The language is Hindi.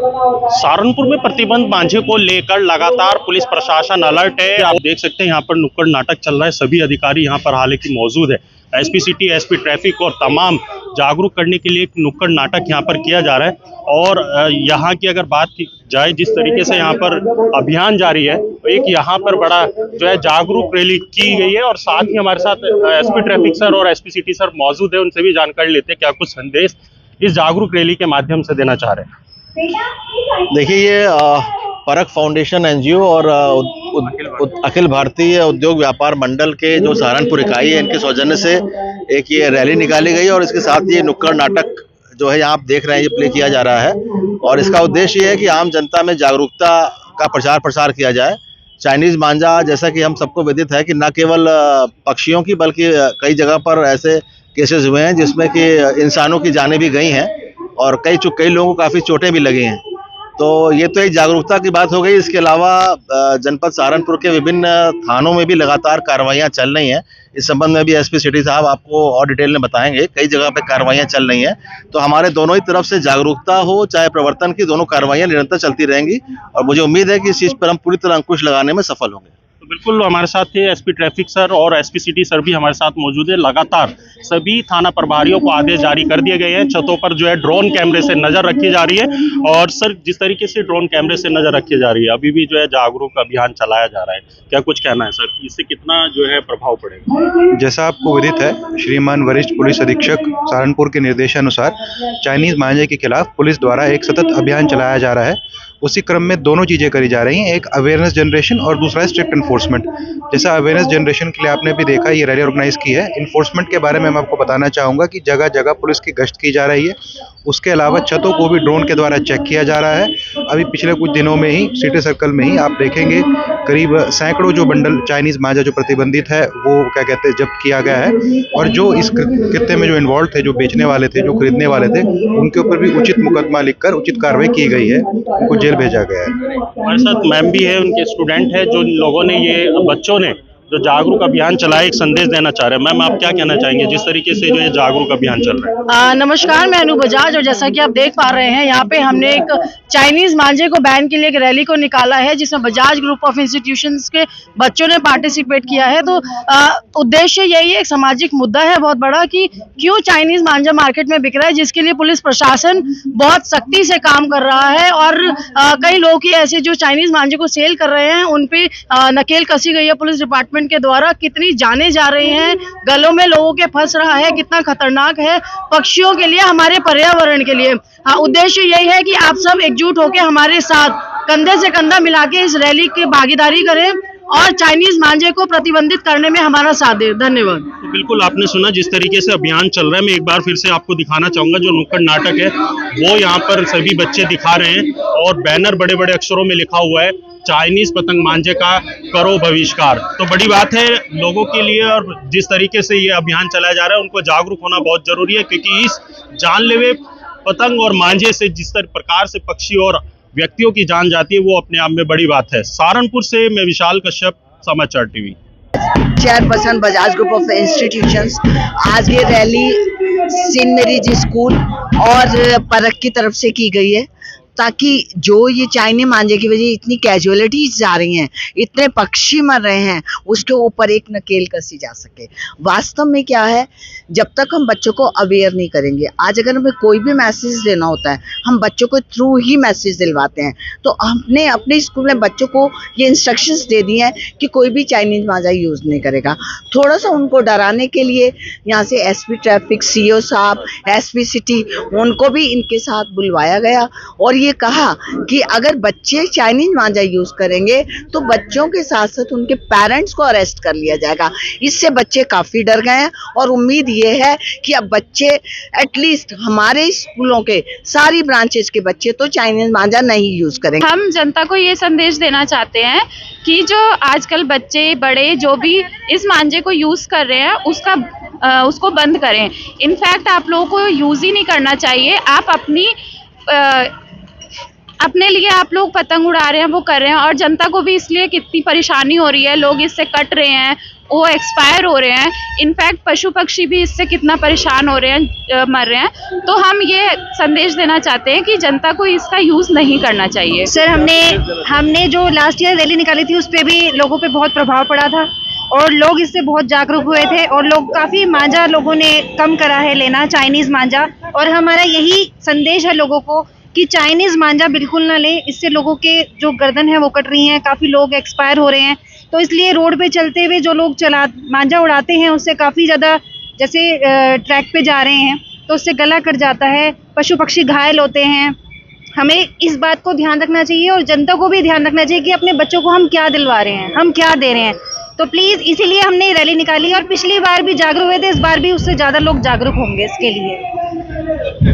सहारनपुर में प्रतिबंध मांझे को लेकर लगातार पुलिस प्रशासन अलर्ट है। आप देख सकते हैं यहाँ पर नुक्कड़ नाटक चल रहा है। सभी अधिकारी यहाँ पर हालांकि मौजूद है। एसपी सिटी, एसपी ट्रैफिक और तमाम जागरूक करने के लिए एक नुक्कड़ नाटक यहाँ पर किया जा रहा है। और यहाँ की अगर बात की जाए, जिस तरीके से यहाँ पर अभियान जारी है, तो एक यहाँ पर बड़ा जो है जागरूक रैली की गई है। और साथ ही हमारे साथ एसपी ट्रैफिक सर और एसपी सिटी सर मौजूद है। उनसे भी जानकारी लेते हैं क्या कुछ संदेश इस जागरूक रैली के माध्यम से देना चाह रहे हैं। देखिए, ये परख फाउंडेशन एनजीओ और अखिल भारतीय उद्योग व्यापार मंडल के जो सहारनपुर इकाई है, इनके सौजन्य से एक ये रैली निकाली गई और इसके साथ ये नुक्कड़ नाटक जो है यहाँ आप देख रहे हैं, ये प्ले किया जा रहा है। और इसका उद्देश्य ये है कि आम जनता में जागरूकता का प्रचार प्रसार किया जाए। चाइनीज मांझा, जैसा कि हम सबको विदित है कि न केवल पक्षियों की बल्कि कई जगह पर ऐसे केसेस हुए हैं जिसमें कि इंसानों की जानें भी गई हैं और कई लोगों को काफ़ी चोटें भी लगी हैं। तो ये तो एक जागरूकता की बात हो गई। इसके अलावा जनपद सहारनपुर के विभिन्न थानों में भी लगातार कार्रवाइयाँ चल रही हैं। इस संबंध में भी एसपी सिटी साहब आपको और डिटेल में बताएंगे। कई जगह पे कार्रवाइयाँ चल रही हैं। तो हमारे दोनों ही तरफ से जागरूकता हो चाहे प्रवर्तन की, दोनों कार्रवाइयाँ निरंतर चलती रहेंगी और मुझे उम्मीद है कि इस चीज़ पर हम पूरी तरह अंकुश लगाने में सफल होंगे। तो बिल्कुल हमारे साथ ये एसपी ट्रैफिक सर और एसपी सिटी सर भी हमारे साथ मौजूद है। लगातार सभी थाना प्रभारियों को आदेश जारी कर दिए गए हैं। छतों पर जो है ड्रोन कैमरे से नजर रखी जा रही है। और सर, जिस तरीके से ड्रोन कैमरे से नजर रखी जा रही है, अभी भी जो है जागरूक अभियान चलाया जा रहा है, क्या कुछ कहना है सर? इससे कितना जो है प्रभाव पड़ेगा? जैसा आपको विदित है, श्रीमान वरिष्ठ पुलिस अधीक्षक सहारनपुर के निर्देशानुसार चाइनीज मांझे के खिलाफ पुलिस द्वारा एक सतत अभियान चलाया जा रहा है। उसी क्रम में दोनों चीज़ें करी जा रही हैं, एक अवेयरनेस जनरेशन और दूसरा स्ट्रिक्ट इन्फोर्समेंट। जैसा अवेयरनेस जनरेशन के लिए आपने भी देखा, ये रैली ऑर्गेनाइज की है। इन्फोर्समेंट के बारे में मैं आपको बताना चाहूँगा कि जगह जगह पुलिस की गश्त की जा रही है। उसके अलावा छतों को भी ड्रोन के द्वारा चेक किया जा रहा है। अभी पिछले कुछ दिनों में ही सिटी सर्कल में ही आप देखेंगे करीब सैकड़ों जो बंडल चाइनीज मांझा जो प्रतिबंधित है वो जब्त किया गया है। और जो इस कृत्य में जो इन्वॉल्व थे, जो बेचने वाले थे, जो खरीदने वाले थे, उनके ऊपर भी उचित मुकदमा लिखकर उचित कार्रवाई की गई है, उनको जेल भेजा गया है। हमारे साथ मैम भी है, उनके स्टूडेंट है। जो लोगों ने, ये बच्चों ने जो जागरूक अभियान चलाया, एक संदेश देना चाह रहे हैं। मैम, आप क्या कहना चाहेंगे जिस तरीके से जो ये जागरूक अभियान चल रहा है? नमस्कार, मैं अनु बजाज। और जैसा कि आप देख पा रहे हैं, यहाँ पे हमने एक चाइनीज मांझे को बैन के लिए एक रैली को निकाला है, जिसमें बजाज ग्रुप ऑफ इंस्टीट्यूशंस के बच्चों ने पार्टिसिपेट किया है। तो उद्देश्य यही है, एक सामाजिक मुद्दा है बहुत बड़ा कि क्यों चाइनीज मांझा मार्केट में बिक रहा है, जिसके लिए पुलिस प्रशासन बहुत सख्ती से काम कर रहा है। और कई लोग ऐसे जो चाइनीज मांझे को सेल कर रहे हैं, उन पे नकेल कसी गई है पुलिस डिपार्टमेंट के द्वारा। कितनी जाने जा रही हैं, गलों में लोगों के फंस रहा है, कितना खतरनाक है पक्षियों के लिए, हमारे पर्यावरण के लिए। उद्देश्य यही है कि आप सब एकजुट होकर हमारे साथ कंधे से कंधा मिला के इस रैली की भागीदारी करें और चाइनीज मांझे को प्रतिबंधित करने में हमारा साथ दें। धन्यवाद। तो बिल्कुल आपने सुना जिस तरीके से अभियान चल रहा है। मैं एक बार फिर से आपको दिखाना चाहूंगा, जो नुक्कड़ नाटक है वो यहाँ पर सभी बच्चे दिखा रहे हैं और बैनर बड़े बड़े अक्षरों में लिखा हुआ है, चाइनीज पतंग मांझे का करो बहिष्कार। तो बड़ी बात है लोगों के लिए। और जिस तरीके से ये अभियान चलाया जा रहा है, उनको जागरूक होना बहुत जरूरी है, क्योंकि इस जानलेवा पतंग और मांझे से जिस प्रकार से पक्षी और व्यक्तियों की जान जाती है, वो अपने आप में बड़ी बात है। सहारनपुर से मैं विशाल कश्यप, समाचार TV. Chairperson Bajaj group of institutions. आज ये रैली सेंट मैरीज स्कूल और परख की तरफ से की गई है, ताकि जो ये चाइनीज मांझे की वजह इतनी कैजुअलिटीज जा रही हैं, इतने पक्षी मर रहे हैं, उसके ऊपर एक नकेल कसी जा सके। वास्तव में क्या है, जब तक हम बच्चों को अवेयर नहीं करेंगे, आज अगर हमें कोई भी मैसेज देना होता है, हम बच्चों को थ्रू ही मैसेज दिलवाते हैं। तो हमने अपने स्कूल में बच्चों को ये इंस्ट्रक्शंस दे दी हैं कि कोई भी चाइनीज मांझा यूज़ नहीं करेगा। थोड़ा सा उनको डराने के लिए यहाँ से एसपी ट्रैफिक, सीओ साहब, एसपी सिटी, उनको भी इनके साथ बुलवाया गया और ये कहा कि अगर बच्चे चाइनीज मांझा यूज करेंगे तो बच्चों के साथ साथ उनके पेरेंट्स को अरेस्ट कर लिया जाएगा। इससे बच्चे काफी डर गए हैं और उम्मीद ये है कि अब बच्चे एटलीस्ट हमारे स्कूलों के सारी ब्रांचेस के बच्चे तो चाइनीज मांझा नहीं यूज करेंगे। हम जनता को ये संदेश देना चाहते हैं कि जो आजकल बच्चे बड़े जो भी इस मांझे को यूज कर रहे हैं, उसको बंद करें। इनफैक्ट आप लोगों को यूज ही नहीं करना चाहिए। आप अपने लिए आप लोग पतंग उड़ा रहे हैं, वो कर रहे हैं, और जनता को भी इसलिए कितनी परेशानी हो रही है, लोग इससे कट रहे हैं, वो एक्सपायर हो रहे हैं। इनफैक्ट पशु पक्षी भी इससे कितना परेशान हो रहे हैं, मर रहे हैं। तो हम ये संदेश देना चाहते हैं कि जनता को इसका यूज़ नहीं करना चाहिए। सर हमने जो लास्ट ईयर रैली निकाली थी उस पे भी लोगों पे बहुत प्रभाव पड़ा था और लोग इससे बहुत जागरूक हुए थे और लोग काफ़ी मांझा लोगों ने कम करा है लेना, चाइनीज़ मांझा। और हमारा यही संदेश है लोगों को कि चाइनीज़ मांझा बिल्कुल ना लें, इससे लोगों के जो गर्दन है वो कट रही हैं, काफ़ी लोग एक्सपायर हो रहे हैं। तो इसलिए रोड पे चलते हुए जो लोग मांझा उड़ाते हैं उससे काफ़ी ज़्यादा, जैसे ट्रैक पे जा रहे हैं तो उससे गला कट जाता है, पशु पक्षी घायल होते हैं। हमें इस बात को ध्यान रखना चाहिए और जनता को भी ध्यान रखना चाहिए कि अपने बच्चों को हम क्या दिलवा रहे हैं, हम क्या दे रहे हैं। तो प्लीज़ इसीलिए हमने रैली निकाली और पिछली बार भी जागरूक हुए थे, इस बार भी उससे ज़्यादा लोग जागरूक होंगे इसके लिए।